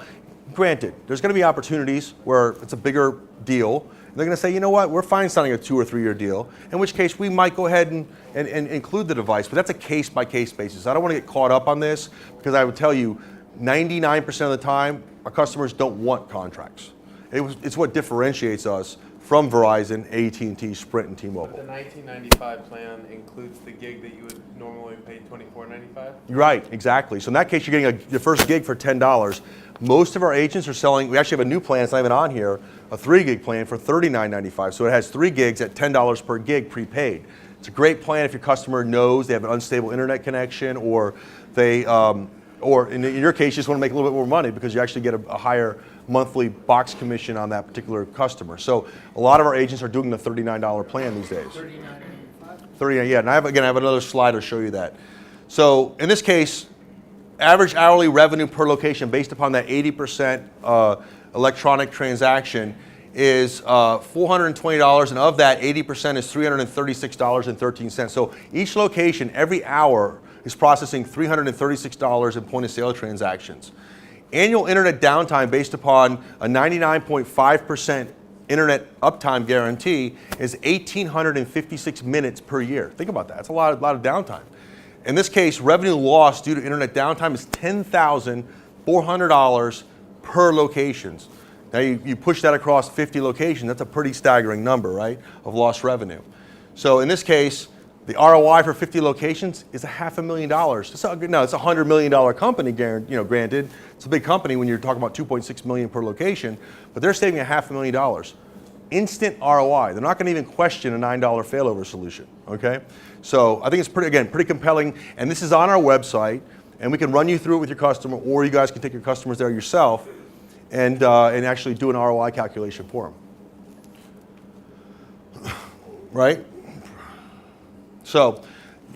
granted, there's going to be opportunities where it's a bigger deal. They're going to say, you know what, we're fine signing a 2 or 3 year deal, in which case we might go ahead and include the device, but that's a case-by-case basis. I don't want to get caught up on this because I would tell you 99% of the time, our customers don't want contracts. It's what differentiates us from Verizon, AT&T, Sprint, and T-Mobile. But the $19.95 plan includes the gig that you would normally pay $24.95? Right, exactly. So in that case, you're getting your first gig for $10. Most of our agents are selling, we actually have a new plan, it's not even on here, a 3 gig plan for $39.95. So it has 3 gigs at $10 per gig prepaid. It's a great plan if your customer knows they have an unstable internet connection, or they, or in your case, you just want to make a little bit more money because you actually get a higher monthly box commission on that particular customer. So a lot of our agents are doing the $39 plan these days. $39, yeah. And I have another slide to show you that. So in this case, average hourly revenue per location based upon that 80% electronic transaction is $420, and of that, 80% is $336.13. So each location, every hour, is processing $336 in point-of-sale transactions. Annual internet downtime based upon a 99.5% internet uptime guarantee is 1,856 minutes per year. Think about that. That's a lot of downtime. In this case, revenue loss due to internet downtime is $10,400 per locations. Now you push that across 50 locations, that's a pretty staggering number, right, of lost revenue. So in this case, The ROI for 50 locations is $500,000. It's not good. No, it's a $100 million company, granted. It's a big company when you're talking about $2.6 million per location, but they're saving $500,000. Instant ROI. They're not going to even question a $9 failover solution, okay? So I think it's pretty compelling, and this is on our website, and we can run you through it with your customer, or you guys can take your customers there yourself and actually do an ROI calculation for them. Right? So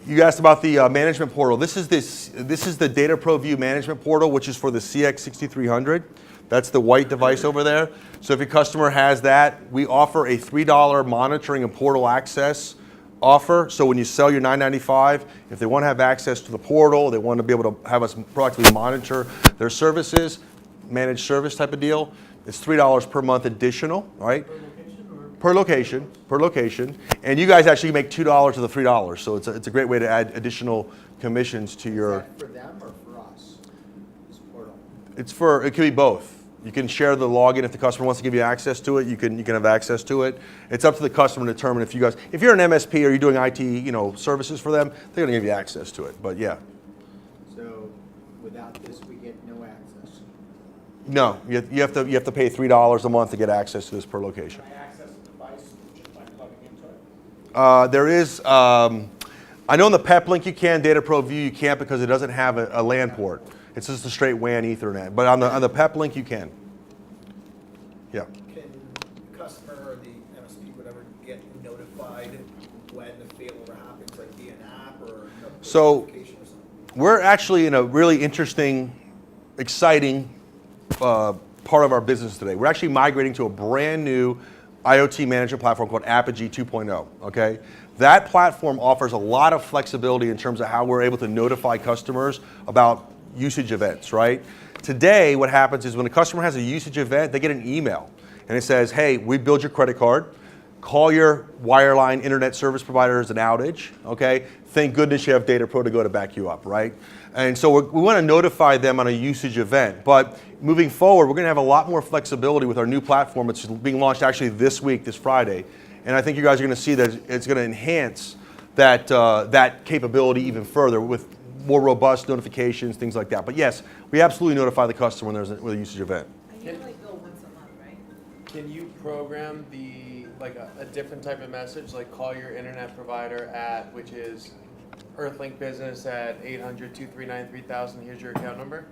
you asked about the management portal. This is the Data Pro View management portal, which is for the CX6300. That's the white device over there. So if your customer has that, we offer a $3 monitoring and portal access offer. So when you sell your $995, if they want to have access to the portal, they want to be able to have us proactively monitor their services, managed service type of deal, it's $3 per month additional, right? Per location. And you guys actually make $2 of the $3. So it's a great way to add additional commissions to your. Is that for them or for us, this portal? It could be both. You can share the login if the customer wants to give you access to it. You can have access to it. It's up to the customer to determine if you're an MSP or you're doing IT, services for them, they're going to give you access to it. But yeah. So without this, we get no access. No, you have to pay $3 a month to get access to this per location. Can I access the device just by plugging into it? There is. I know on the PEP link you can. Data Pro View you can't because it doesn't have a LAN port. It's just a straight WAN Ethernet. But on the PEP link you can. Yeah. Can the customer or the MSP, whatever, get notified when the failover happens, like via an app or So notification or something? we're actually in a really interesting, exciting part of our business today. We're actually migrating to a brand new IoT management platform called Apogee 2.0, okay? That platform offers a lot of flexibility in terms of how we're able to notify customers about usage events, right? Today, what happens is when a customer has a usage event, they get an email, and it says, hey, we billed your credit card, call your wireline internet service provider as an outage, okay? Thank goodness you have Data Pro to go to back you up, right? And so we want to notify them on a usage event, but moving forward, we're going to have a lot more flexibility with our new platform. It's being launched actually this week, this Friday, and I think you guys are going to see that it's going to enhance that capability even further with more robust notifications, things like that. But yes, we absolutely notify the customer when there's a usage event. I usually bill once a month, right? Can you program a different type of message, like call your internet provider at, which is Earthlink Business at 800-239-3000, here's your account number?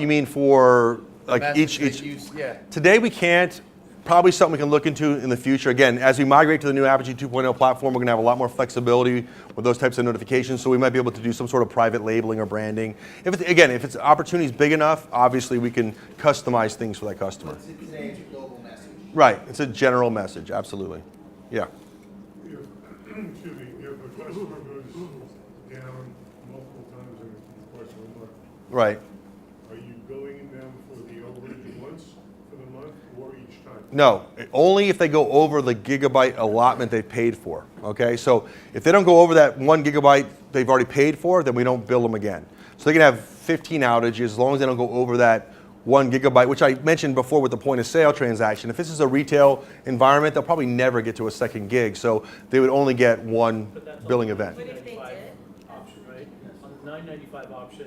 You mean for like each? Yeah. Today we can't. Probably something we can look into in the future. Again, as we migrate to the new Apogee 2.0 platform, we're going to have a lot more flexibility with those types of notifications, so we might be able to do some sort of private labeling or branding. If it's opportunity is big enough, obviously we can customize things for that customer. It's a global message. Right, it's a general message, absolutely. Yeah. Excuse me, if a customer goes down multiple times in the course of a month, Right. are you billing them for the overage once for the month or each time? No, only if they go over the gigabyte allotment they paid for, okay? So if they don't go over that 1 gigabyte they've already paid for, then we don't bill them again. So they can have 15 outages as long as they don't go over that 1 gigabyte, which I mentioned before with the point of sale transaction. If this is a retail environment, they'll probably never get to a second gig, so they would only get one billing event. But if they did, Option, right? On the $9.95 option,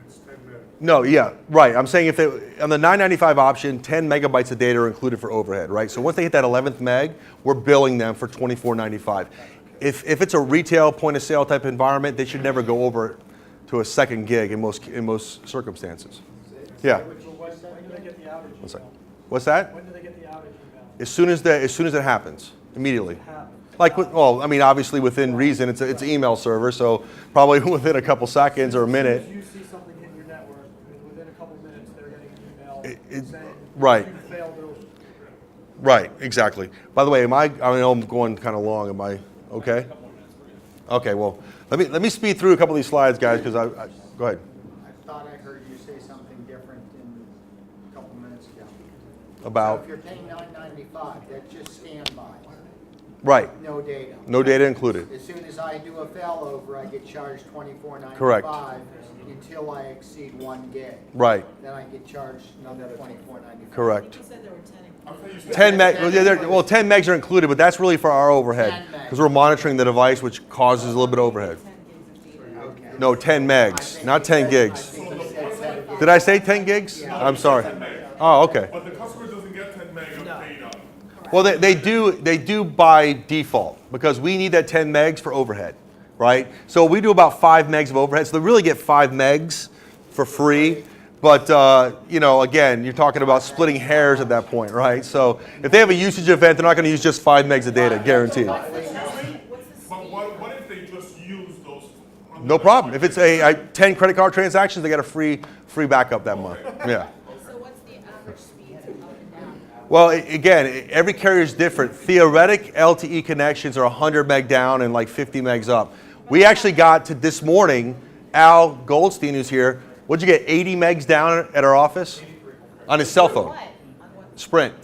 It's 10 minutes. No, yeah, right. I'm saying if they, on the $9.95 option, 10 megabytes of data are included for overhead, right? So once they hit that 11th meg, we're billing them for $24.95. If it's a retail point of sale type environment, they should never go over to a second gig in most circumstances. Yeah. when do they get the outage One sec. email? What's that? When do they get the outage email? As soon as it happens, immediately. Obviously within reason. It's an email server, so probably within a couple seconds or a minute. If you see something hit your network, within a couple minutes, they're getting an email saying, Right. you failed those. Right, exactly. By the way, I know I'm going kind of long. Am I okay? Okay, well, let me speed through a couple of these slides, guys, because go ahead. I thought I heard you say something different a couple minutes ago. About? So if you're paying $9.95, that's just standby. Right. No data. No data included. As soon as I do a failover, I get charged $24.95. Correct. You until I exceed 1 gig. Right. Then I get charged another $24.95. Correct. You said there were 10. 10 meg. Well, 10 megs are included, but that's really for our overhead 10 megs. because we're monitoring the device, which causes a little bit of overhead. 10 gigs of data. Okay. No, 10 megs, not 10 gigs. I think he said 10. Did I say 10 gigs? I'm sorry. Oh, okay. But the customer doesn't get 10 meg of data. Well, they do by default because we need that 10 megs for overhead, right? So we do about 5 megs of overhead. So they really get 5 megs for free. But, again, you're talking about splitting hairs at that point, right? So if they have a usage event, they're not going to use just 5 megs of data, guaranteed. But what if they just use those? No problem. If it's a 10 credit card transactions, they get a free backup that month. Yeah. So what's the average speeds up and down? Well, again, every carrier is different. Theoretic LTE connections are 100 meg down and like 50 megs up. We actually got to this morning, Al Goldstein, who's here, what'd you get, 80 megs down at our office? On his cell phone. What? On what? Sprint.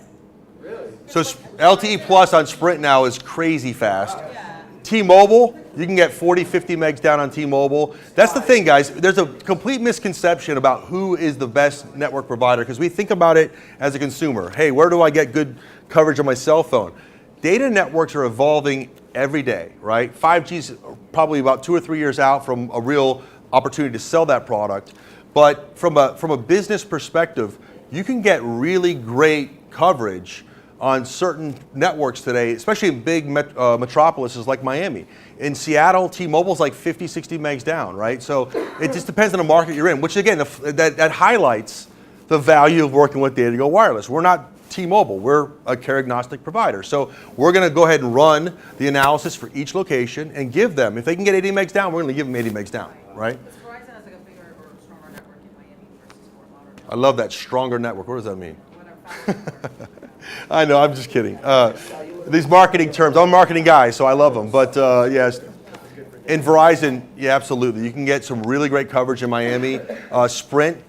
Really? So LTE Plus on Sprint now is crazy fast. Yeah. T-Mobile, you can get 40, 50 megs down on T-Mobile. That's the thing, guys. There's a complete misconception about who is the best network provider because we think about it as a consumer. Hey, where do I get good coverage on my cell phone? Data networks are evolving every day, right? 5G's probably about 2 or 3 years out from a real opportunity to sell that product. But from a business perspective, you can get really great coverage on certain networks today, especially in big metropolises like Miami. In Seattle, T-Mobile's like 50, 60 megs down, right? So it just depends on the market you're in, which again, that highlights the value of working with Data2Go Wireless. We're not T-Mobile, we're a carrier agnostic provider. So we're gonna go ahead and run the analysis for each location and give them, if they can get 80 megs down, we're gonna give them 80 megs down, right? Verizon has like a bigger or stronger network in Miami versus Fort Lauderdale. I love that stronger network. What does that mean? Whatever. I know, I'm just kidding. These marketing terms, I'm a marketing guy, so I love them. But yes, in Verizon, yeah, absolutely. You can get some really great coverage in Miami. Sprint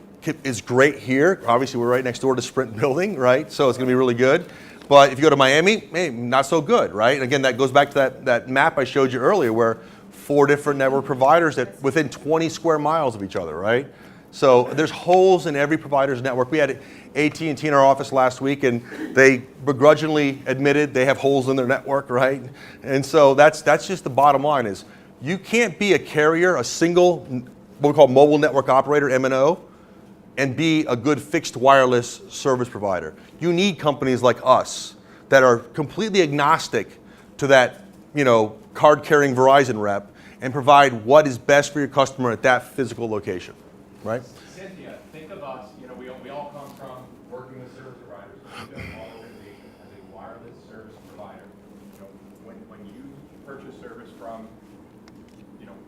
is great here. Obviously, we're right next door to Sprint building, right? So it's going to be really good. But if you go to Miami, not so good, right? And again, that goes back to that map I showed you earlier where 4 different network providers that within 20 square miles of each other, right? So there's holes in every provider's network. We had AT&T in our office last week, and they begrudgingly admitted they have holes in their network, right? And so that's just the bottom line is you can't be a carrier, a single, what we call mobile network operator, MNO, and be a good fixed wireless service provider. You need companies like us that are completely agnostic to that, card-carrying Verizon rep and provide what is best for your customer at that physical location, right? Cynthia, think of us, we all come from working with service providers. We've been all organization as a wireless service provider. When you purchase service from,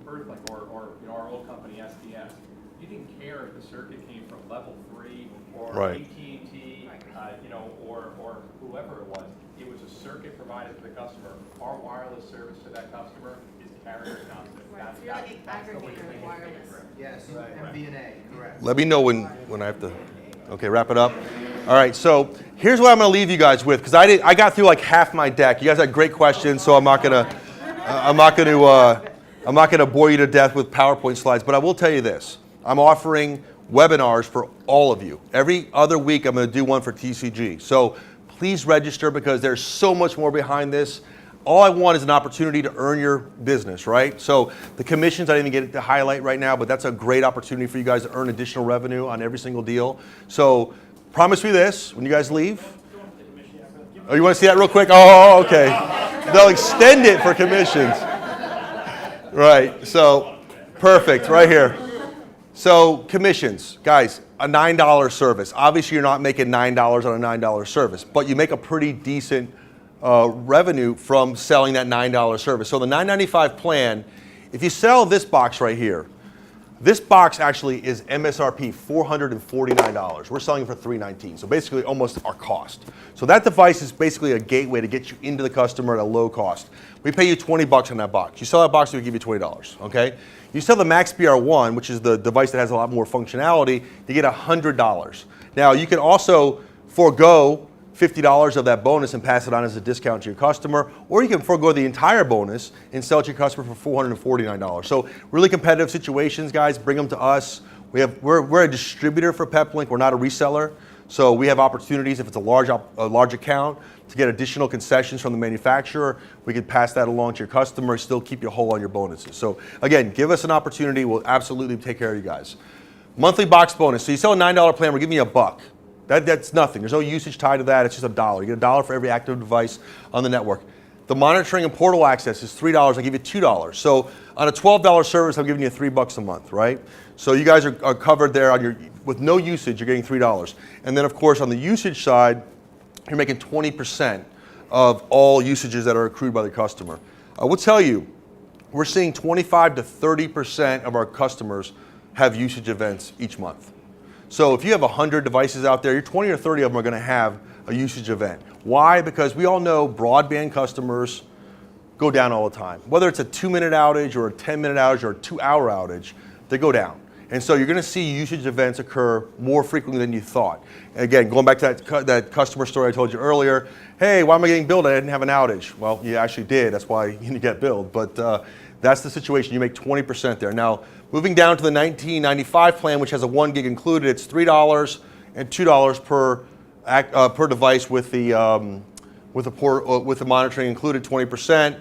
Earthlink or our old company, SDS, you didn't care if the circuit came from level 3 or Right. AT&T, or whoever it was. It was a circuit provided to the customer. Our wireless service to that customer is carrier agnostic. Right, so you're like an That's the way to aggregator think of of it. wireless. Yes, MVNA, correct. Let me know when I have to. Okay, wrap it up. All right, so here's what I'm going to leave you guys with because I got through like half my deck. You guys had great questions, so I'm not going to bore you to death with PowerPoint slides. But I will tell you this: I'm offering webinars for all of you. Every other week, I'm going to do one for TCG. So please register because there's so much more behind this. All I want is an opportunity to earn your business, right? So the commissions, I didn't even get to highlight right now, but that's a great opportunity for you guys to earn additional revenue on every single deal. So promise me this when you guys leave. Oh, you want to see that real quick? Oh, okay. They'll extend it for commissions. Right, so perfect, right here. So commissions, guys, a $9 service. Obviously, you're not making $9 on a $9 service, but you make a pretty decent revenue from selling that $9 service. So the $9.95 plan, if you sell this box right here, this box actually is MSRP $449. We're selling it for $319, so basically almost our cost. So that device is basically a gateway to get you into the customer at a low cost. We pay you $20 on that box. You sell that box, we give you $20, okay? You sell the Max BR1, which is the device that has a lot more functionality, you get $100. Now you can also forego $50 of that bonus and pass it on as a discount to your customer, or you can forego the entire bonus and sell it to your customer for $449. So really competitive situations, guys, bring them to us. We're a distributor for PepLink, we're not a reseller. So we have opportunities if it's a large account to get additional concessions from the manufacturer. We could pass that along to your customer, still keep you whole on your bonuses. So again, give us an opportunity, we'll absolutely take care of you guys. Monthly box bonus, so you sell a $9 plan, we're giving you $1. That's nothing. There's no usage tied to that. It's just $1. You get $1 for every active device on the network. The monitoring and portal access is $3. I give you $2. So on a $12 service, I'm giving you $3 a month, right? So you guys are covered there on with no usage. You're getting $3. And then of course on the usage side, you're making 20% of all usages that are accrued by the customer. I will tell you, we're seeing 25 to 30% of our customers have usage events each month. So if you have 100 devices out there, your 20 or 30 of them are going to have a usage event. Why? Because we all know broadband customers go down all the time. Whether it's a 2-minute outage or a 10-minute outage or a 2-hour outage, they go down. And so you're going to see usage events occur more frequently than you thought. And again, going back to that customer story I told you earlier, hey, why am I getting billed? I didn't have an outage. Well, you actually did. That's why you didn't get billed. But that's the situation. You make 20% there. Now, moving down to the $19.95 plan, which has a 1 gig included, it's $3 and $2 per device with the monitoring included, 20%.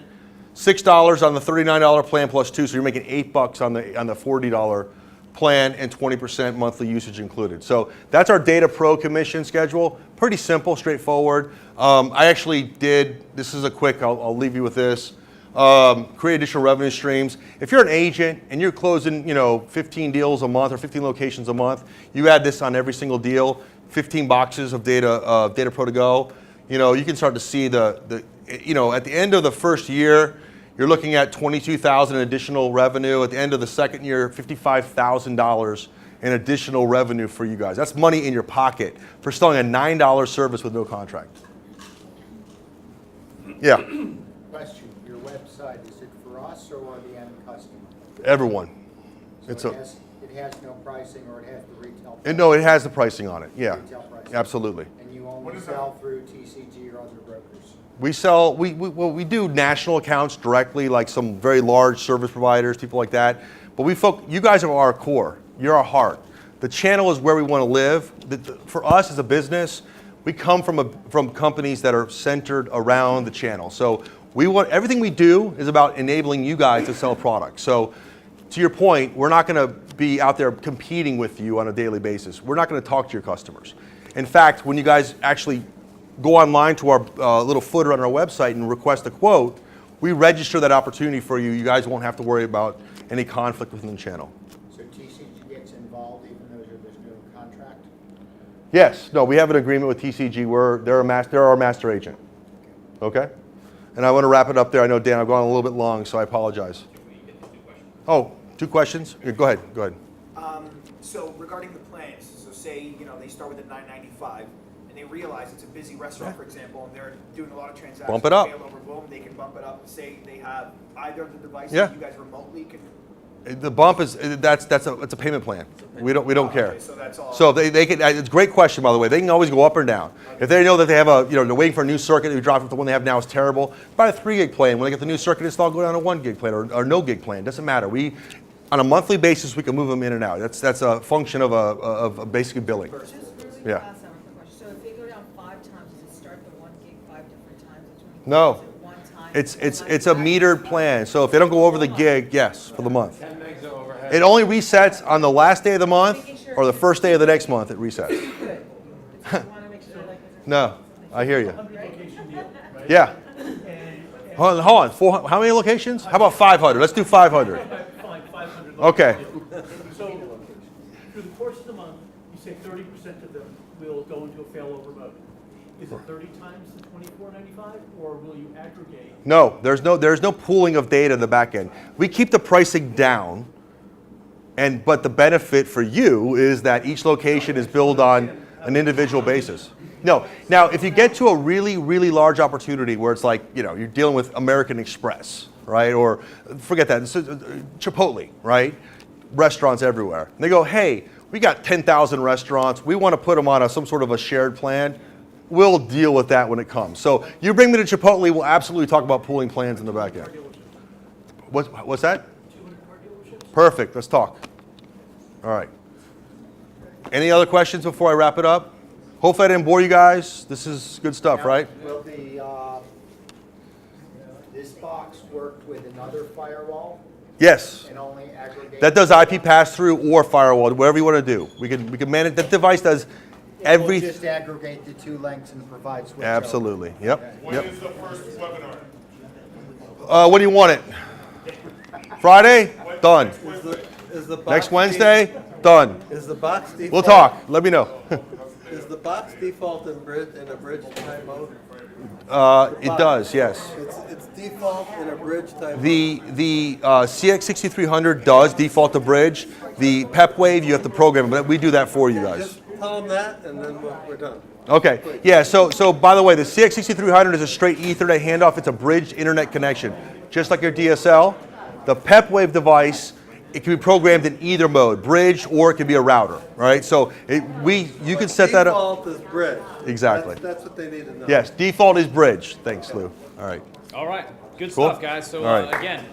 $6 on the $39 plan plus 2, so you're making $8 on the $40 plan and 20% monthly usage included. So that's our Data Pro commission schedule. Pretty simple, straightforward. I actually did, this is a quick, I'll leave you with this. Create additional revenue streams. If you're an agent and you're closing, 15 deals a month or 15 locations a month, you add this on every single deal, 15 boxes of Data2Go. You can start to see at the end of the first year, you're looking at $22,000 in additional revenue. At the end of the second year, $55,000 in additional revenue for you guys. That's money in your pocket for selling a $9 service with no contract. Yeah. Question, your website, is it for us or the end customer? Everyone. So it has no pricing or it has the retail price? No, it has the pricing on it, yeah. Retail pricing. Absolutely. And you only sell through TCG or other brokers? We do national accounts directly, like some very large service providers, people like that. But you guys are our core. You're our heart. The channel is where we want to live. For us as a business, we come from companies that are centered around the channel. So everything we do is about enabling you guys to sell products. So to your point, we're not going to be out there competing with you on a daily basis. We're not going to talk to your customers. In fact, when you guys actually go online to our little footer on our website and request a quote, we register that opportunity for you. You guys won't have to worry about any conflict within the channel. So TCG gets involved even though there's no contract? Yes. No, we have an agreement with TCG. They're our master agent. Okay? And I want to wrap it up there. I know, Dan, I've gone a little bit long, so I apologize. Oh, 2 questions? Yeah, go ahead. So regarding the plans, so say, they start with a $9.95. They realize it's a busy restaurant, for example, and they're doing a lot of transactions. Bump it up. Boom, they can bump it up and say they have either of the devices you guys remotely can. The bump is it's a payment plan. We don't care. Okay, so that's all. So they can. It's a great question, by the way. They can always go up or down. Okay. If they know that they have they're waiting for a new circuit, we drop it. The one they have now is terrible. Buy a 3 gig plan. When they get the new circuit installed, go down to 1 gig plan or no gig plan. Doesn't matter. On a monthly basis, we can move them in and out. That's a function of basically billing. Yeah. So if they go down 5 times, does it start the 1 gig 5 different times? No. It's a metered plan. So if they don't go over the gig, yes, for the month. It only resets on the last day of the month or the first day of the next month. It resets. No, I hear you. Yeah. Hold on. How many locations? How about 500? Let's do 500. Fine, 500. Okay. So through the course of the month, you say 30% of them will go into a failover mode. Is it 30 times the $24.95, or will you aggregate? No, there's no pooling of data in the back end. We keep the pricing down, but the benefit for you is that each location is billed on an individual basis. No, now if you get to a really, really large opportunity where it's like, you're dealing with American Express, right? Or forget that, Chipotle, right? Restaurants everywhere. And they go, hey, we got 10,000 restaurants. We want to put them on some sort of a shared plan. we'll deal with that when it comes. So you bring me to Chipotle, we'll absolutely talk about pooling plans in the back end. What's that? Perfect, let's talk. All right. Any other questions before I wrap it up? Hopefully I didn't bore you guys. This is good stuff, right? Will this box work with another firewall Yes. and only aggregate? That does IP pass-through or firewall, whatever you want to do. We can manage, that device does It will every. just aggregate the two links and provide switch. Absolutely, yep, When yep. is the first webinar? When do you want it? Friday? Done. Is the box Next Wednesday? Done. Is the box default? We'll talk, let me know. Is the box default in a bridge type mode? It does, yes. It's default in a bridge type. The CX6300 does default to bridge. The PEP wave, you have to program it, but we do that for you guys. Just tell them that, and then we're done. Okay, yeah, so by the way, the CX6300 is a straight Ethernet handoff. It's a bridged internet connection. Just like your DSL, the PEP wave device, it can be programmed in either mode, bridge, or it can be a router, right? So you can set that up. Default is bridge. Exactly. That's what they need to know. Yes, default is bridge. Thanks, Lou. All right. All right, good Cool. stuff, guys. So All right. again,